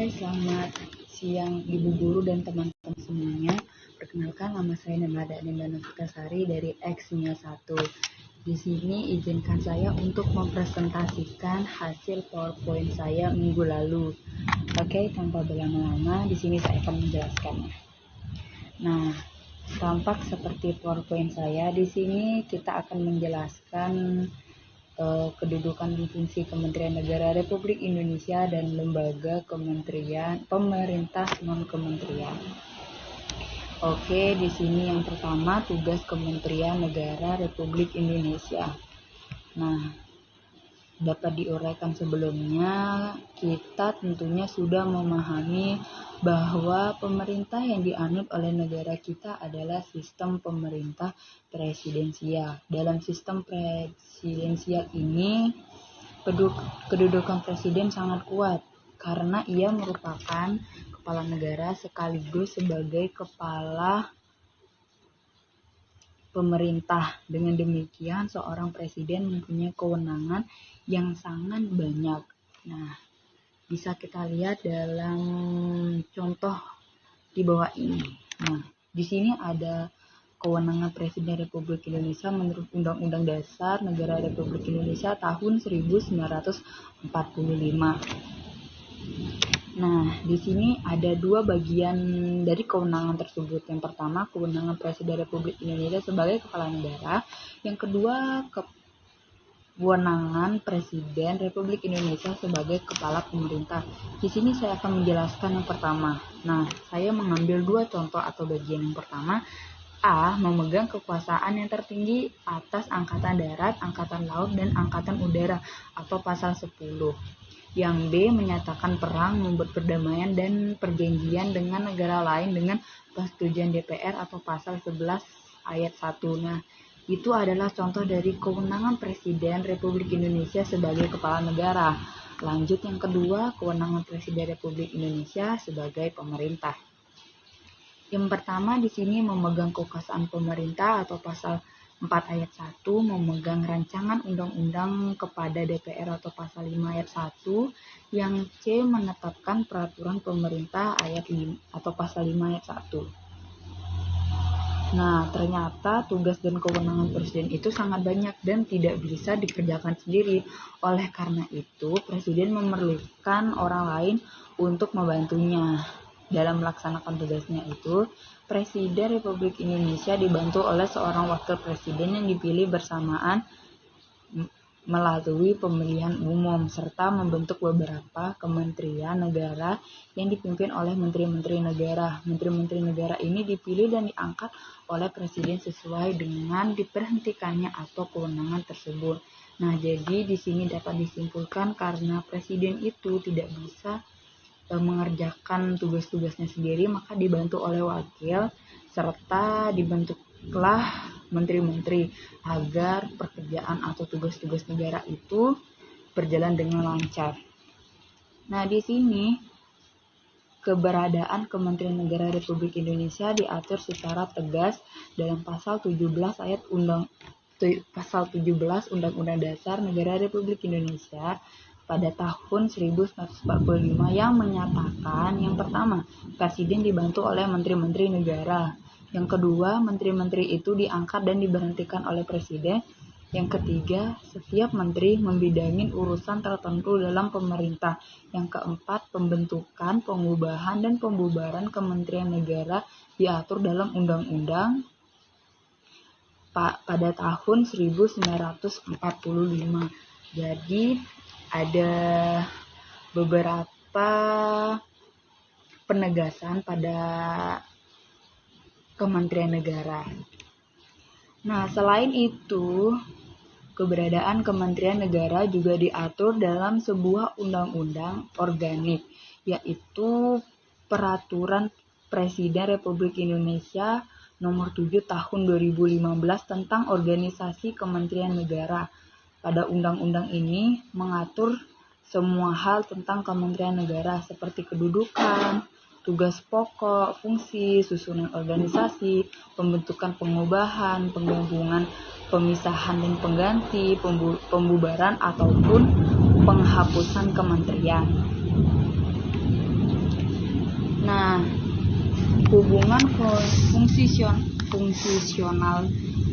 Hai, selamat siang Ibu Guru dan teman-teman semuanya. Perkenalkan, nama saya Nemada Nindana Putasari dari X-1. Di sini izinkan saya untuk mempresentasikan hasil PowerPoint saya minggu lalu. Oke, tanpa berlama-lama, di sini saya akan menjelaskannya. Nah, tampak seperti PowerPoint saya. Di sini kita akan menjelaskan kedudukan dan fungsi Kementerian Negara Republik Indonesia dan lembaga kementerian pemerintah non-kementerian. Oke, di sini yang pertama tugas Kementerian Negara Republik Indonesia. Nah, dapat diuraikan sebelumnya, kita tentunya sudah memahami bahwa pemerintah yang dianut oleh negara kita adalah sistem pemerintah presidensial. Dalam sistem presidensial ini, kedudukan presiden sangat kuat karena ia merupakan kepala negara sekaligus sebagai kepala pemerintah. Dengan demikian, seorang presiden mempunyai kewenangan yang sangat banyak. Nah, bisa kita lihat dalam contoh di bawah ini. Nah, di sini ada kewenangan Presiden Republik Indonesia menurut Undang-Undang Dasar Negara Republik Indonesia tahun 1945. Nah, di sini ada dua bagian dari kewenangan tersebut. Yang pertama, kewenangan Presiden Republik Indonesia sebagai kepala negara. Yang kedua, kewenangan Presiden Republik Indonesia sebagai kepala pemerintah. Di sini saya akan menjelaskan yang pertama. Nah, saya mengambil dua contoh atau bagian. Yang pertama, A. Memegang kekuasaan yang tertinggi atas Angkatan Darat, Angkatan Laut, dan Angkatan Udara atau pasal 10. Yang B. Menyatakan perang, membuat perdamaian dan perjanjian dengan negara lain dengan persetujuan DPR atau pasal 11 ayat 1. Nah, itu adalah contoh dari kewenangan Presiden Republik Indonesia sebagai kepala negara. Lanjut yang kedua, kewenangan Presiden Republik Indonesia sebagai pemerintah. Yang pertama di sini memegang kekuasaan pemerintah atau pasal 4 ayat 1, memegang rancangan undang-undang kepada DPR atau pasal 5 ayat 1, yang C menetapkan peraturan pemerintah ayat 5 atau pasal 5 ayat 1. Nah, ternyata tugas dan kewenangan presiden itu sangat banyak dan tidak bisa dikerjakan sendiri. Oleh karena itu, presiden memerlukan orang lain untuk membantunya. Dalam melaksanakan tugasnya itu, Presiden Republik Indonesia dibantu oleh seorang wakil presiden yang dipilih bersamaan melalui pemilihan umum, serta membentuk beberapa kementerian negara yang dipimpin oleh menteri-menteri negara. Menteri-menteri negara ini dipilih dan diangkat oleh presiden sesuai dengan diberhentikannya atau kewenangan tersebut. Nah, jadi di sini dapat disimpulkan karena presiden itu tidak bisa mengerjakan tugas-tugasnya sendiri, maka dibantu oleh wakil serta dibentuklah menteri-menteri agar pekerjaan atau tugas-tugas negara itu berjalan dengan lancar. Nah, di sini keberadaan Kementerian Negara Republik Indonesia diatur secara tegas dalam pasal 17 Undang-Undang Dasar Negara Republik Indonesia pada tahun 1945 yang menyatakan yang pertama, presiden dibantu oleh menteri-menteri negara. Yang kedua, menteri-menteri itu diangkat dan diberhentikan oleh presiden. Yang ketiga, setiap menteri membidangi urusan tertentu dalam pemerintah. Yang keempat, pembentukan, pengubahan, dan pembubaran kementerian negara diatur dalam undang-undang pada tahun 1945. Jadi, ada beberapa penegasan pada Kementerian Negara. Nah, selain itu, keberadaan Kementerian Negara juga diatur dalam sebuah undang-undang organik, yaitu Peraturan Presiden Republik Indonesia Nomor 7 Tahun 2015 tentang Organisasi Kementerian Negara. Pada undang-undang ini mengatur semua hal tentang Kementerian Negara seperti kedudukan, tugas pokok, fungsi, susunan organisasi, pembentukan, pengubahan, penggabungan, pemisahan dan pengganti, pembubaran ataupun penghapusan kementerian. Nah, hubungan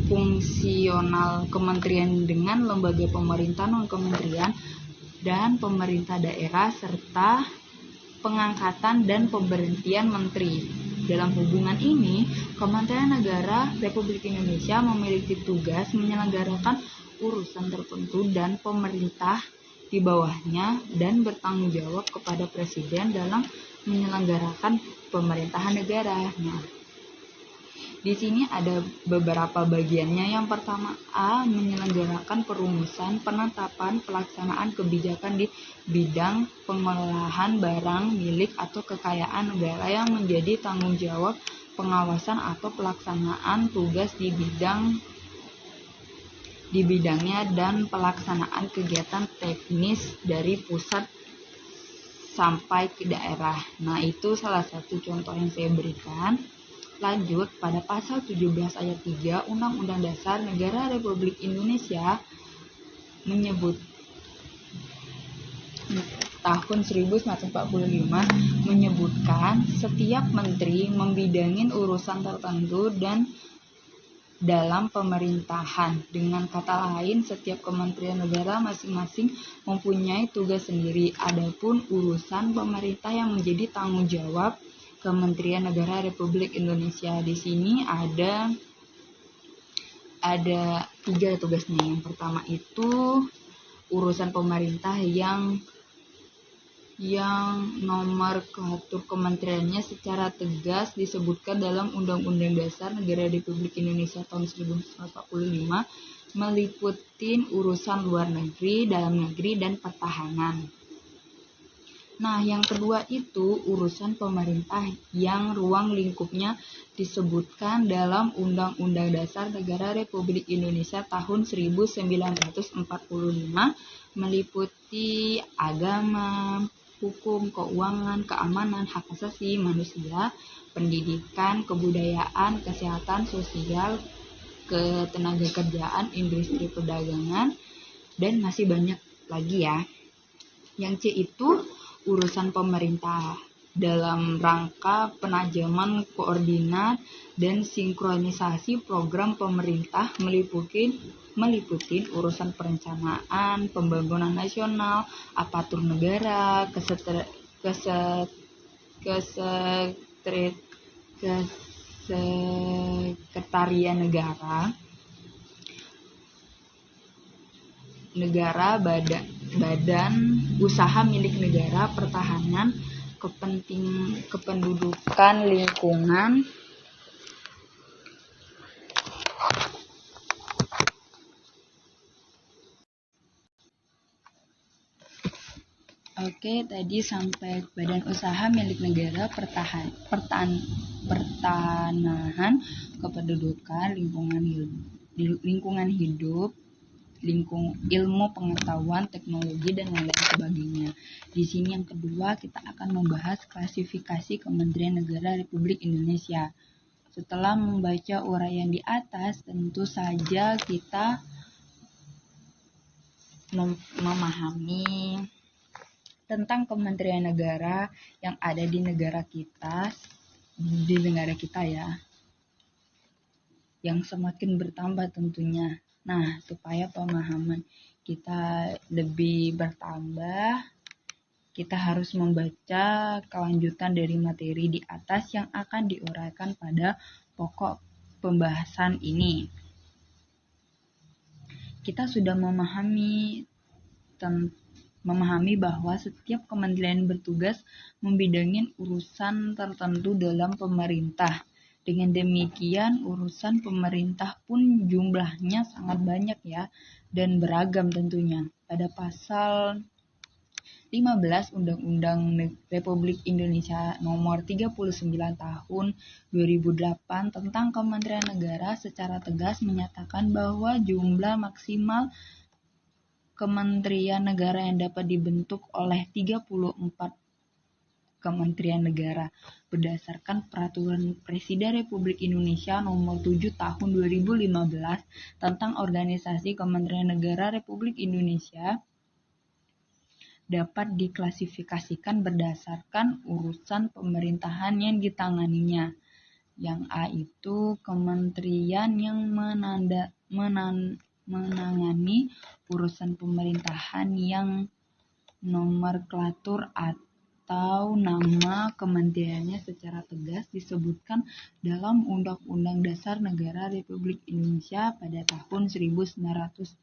fungsional kementerian dengan lembaga pemerintah non-kementerian dan pemerintah daerah serta pengangkatan dan pemberhentian menteri. Dalam hubungan ini, Kementerian Negara Republik Indonesia memiliki tugas menyelenggarakan urusan tertentu dan pemerintah di bawahnya dan bertanggung jawab kepada Presiden dalam menyelenggarakan pemerintahan negara. Nah, di sini ada beberapa bagiannya. Yang pertama, A. Menyelenggarakan perumusan, penetapan, pelaksanaan kebijakan di bidang pengelolaan barang milik atau kekayaan negara yang menjadi tanggung jawab pengawasan atau pelaksanaan tugas di bidangnya dan pelaksanaan kegiatan teknis dari pusat sampai ke daerah. Nah, itu salah satu contoh yang saya berikan. Lanjut, pada pasal 17 ayat 3 Undang-Undang Dasar Negara Republik Indonesia menyebut tahun 1945 menyebutkan setiap menteri membidangi urusan tertentu dan dalam pemerintahan. Dengan kata lain, setiap kementerian negara masing-masing mempunyai tugas sendiri. Adapun urusan pemerintah yang menjadi tanggung jawab Kementerian Negara Republik Indonesia. Di sini ada 3 tugasnya. Yang pertama itu urusan pemerintah yang nomenklatur kementeriannya secara tegas disebutkan dalam Undang-Undang Dasar Negara Republik Indonesia tahun 1945 meliputi urusan luar negeri, dalam negeri, dan pertahanan. Nah, yang kedua itu urusan pemerintah yang ruang lingkupnya disebutkan dalam Undang-Undang Dasar Negara Republik Indonesia tahun 1945 meliputi agama, hukum, keuangan, keamanan, hak asasi manusia, pendidikan, kebudayaan, kesehatan sosial, ketenagakerjaan, industri perdagangan, dan masih banyak lagi ya. Yang C itu urusan pemerintah dalam rangka penajaman koordinat dan sinkronisasi program pemerintah meliputi urusan perencanaan, pembangunan nasional, aparatur negara, kesekretarian negara, badan usaha milik negara, pertahanan, kependudukan, lingkungan, Oke, tadi sampai badan usaha milik negara, pertanahan, kependudukan, lingkungan hidup, ilmu pengetahuan, teknologi, dan lain sebagainya. Di sini yang kedua kita akan membahas klasifikasi Kementerian Negara Republik Indonesia. Setelah membaca uraian di atas, tentu saja kita memahami tentang kementerian negara yang ada di negara kita ya, yang semakin bertambah tentunya. Nah, supaya pemahaman kita lebih bertambah, kita harus membaca kelanjutan dari materi di atas yang akan diuraikan pada pokok pembahasan ini. Kita sudah memahami bahwa setiap kementerian bertugas membidangi urusan tertentu dalam pemerintah. Dengan demikian, urusan pemerintah pun jumlahnya sangat banyak ya, dan beragam tentunya. Pada pasal 15 Undang-Undang Republik Indonesia Nomor 39 Tahun 2008 tentang Kementerian Negara secara tegas menyatakan bahwa jumlah maksimal kementerian negara yang dapat dibentuk oleh 34 kementerian negara berdasarkan Peraturan Presiden Republik Indonesia Nomor 7 Tahun 2015 tentang Organisasi Kementerian Negara Republik Indonesia. dapat diklasifikasikan berdasarkan urusan pemerintahan yang ditanganinya. Yang A itu kementerian yang menangani urusan pemerintahan yang nomenklatur atau nama kementeriannya secara tegas disebutkan dalam Undang-Undang Dasar Negara Republik Indonesia pada tahun 1945,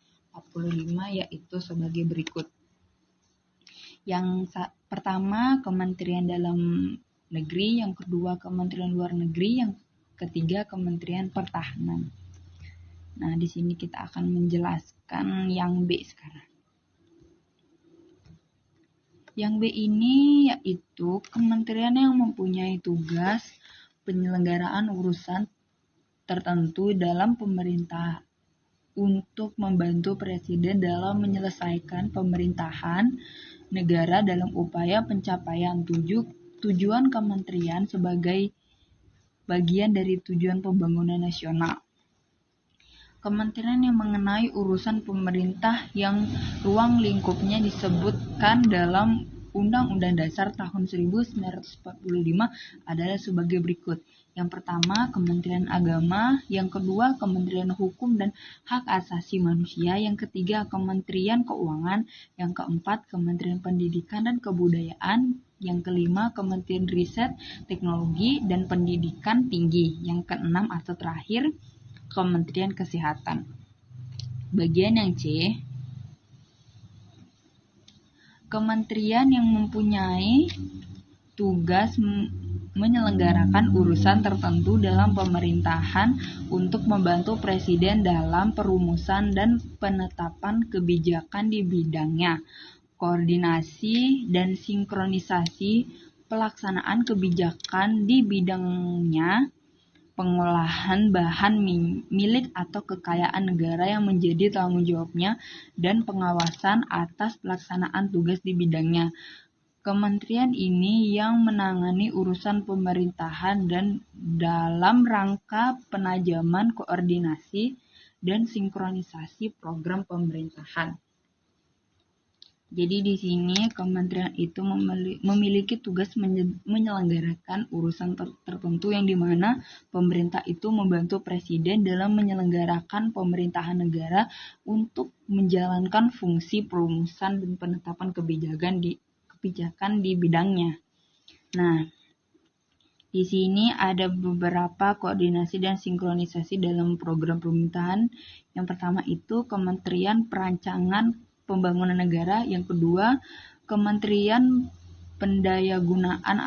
yaitu sebagai berikut. Yang pertama, Kementerian Dalam Negeri, yang kedua Kementerian Luar Negeri, yang ketiga Kementerian Pertahanan. Nah, di sini kita akan menjelaskan yang B sekarang. Yang B ini yaitu kementerian yang mempunyai tugas penyelenggaraan urusan tertentu dalam pemerintah untuk membantu presiden dalam menyelesaikan pemerintahan negara dalam upaya pencapaian tujuan kementerian sebagai bagian dari tujuan pembangunan nasional. Kementerian yang mengenai urusan pemerintah yang ruang lingkupnya disebutkan dalam Undang-Undang Dasar tahun 1945 adalah sebagai berikut. Yang pertama, Kementerian Agama. Yang kedua, Kementerian Hukum dan Hak Asasi Manusia. Yang ketiga, Kementerian Keuangan. Yang keempat, Kementerian Pendidikan dan Kebudayaan. Yang kelima, Kementerian Riset, Teknologi dan Pendidikan Tinggi. Yang keenam atau terakhir, Kementerian Kesehatan. Bagian yang C, kementerian yang mempunyai tugas menyelenggarakan urusan tertentu dalam pemerintahan untuk membantu presiden dalam perumusan dan penetapan kebijakan di bidangnya, koordinasi dan sinkronisasi pelaksanaan kebijakan di bidangnya, pengolahan bahan milik atau kekayaan negara yang menjadi tanggung jawabnya, dan pengawasan atas pelaksanaan tugas di bidangnya. Kementerian ini yang menangani urusan pemerintahan dan dalam rangka penajaman koordinasi dan sinkronisasi program pemerintahan. Jadi di sini kementerian itu memiliki tugas menyelenggarakan urusan tertentu yang dimana pemerintah itu membantu presiden dalam menyelenggarakan pemerintahan negara untuk menjalankan fungsi perumusan dan penetapan kebijakan di bidangnya. Nah, di sini ada beberapa koordinasi dan sinkronisasi dalam program pemerintahan. Yang pertama itu Kementerian Perancangan Pembangunan Negara, yang kedua Kementerian Pendayagunaan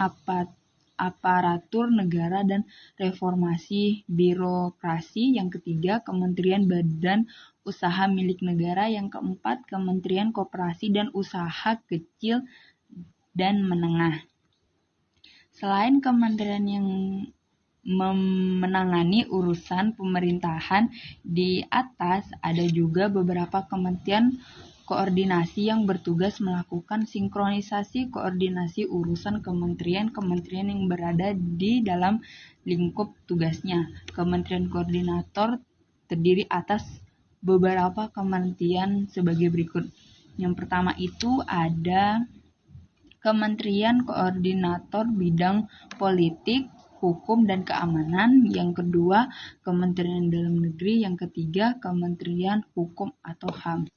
Aparatur Negara dan Reformasi Birokrasi, yang ketiga Kementerian Badan Usaha Milik Negara, yang keempat Kementerian Koperasi dan Usaha Kecil dan Menengah. Selain kementerian yang menangani urusan pemerintahan di atas, ada juga beberapa kementerian koordinasi yang bertugas melakukan sinkronisasi koordinasi urusan kementerian-kementerian yang berada di dalam lingkup tugasnya. Kementerian koordinator terdiri atas beberapa kementerian sebagai berikut. Yang pertama itu ada Kementerian Koordinator Bidang Politik, Hukum dan Keamanan. Yang kedua, Kementerian Dalam Negeri. Yang ketiga, Kementerian Hukum atau HAM.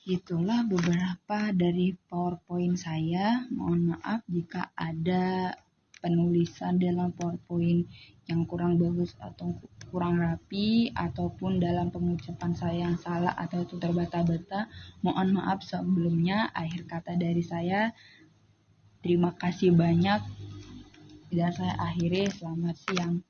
Itulah beberapa dari PowerPoint saya. Mohon maaf jika ada penulisan dalam PowerPoint yang kurang bagus atau kurang rapi, ataupun dalam pengucapan saya yang salah atau itu terbata-bata. Mohon maaf sebelumnya. Akhir kata dari saya, terima kasih banyak dan saya akhiri. Selamat siang.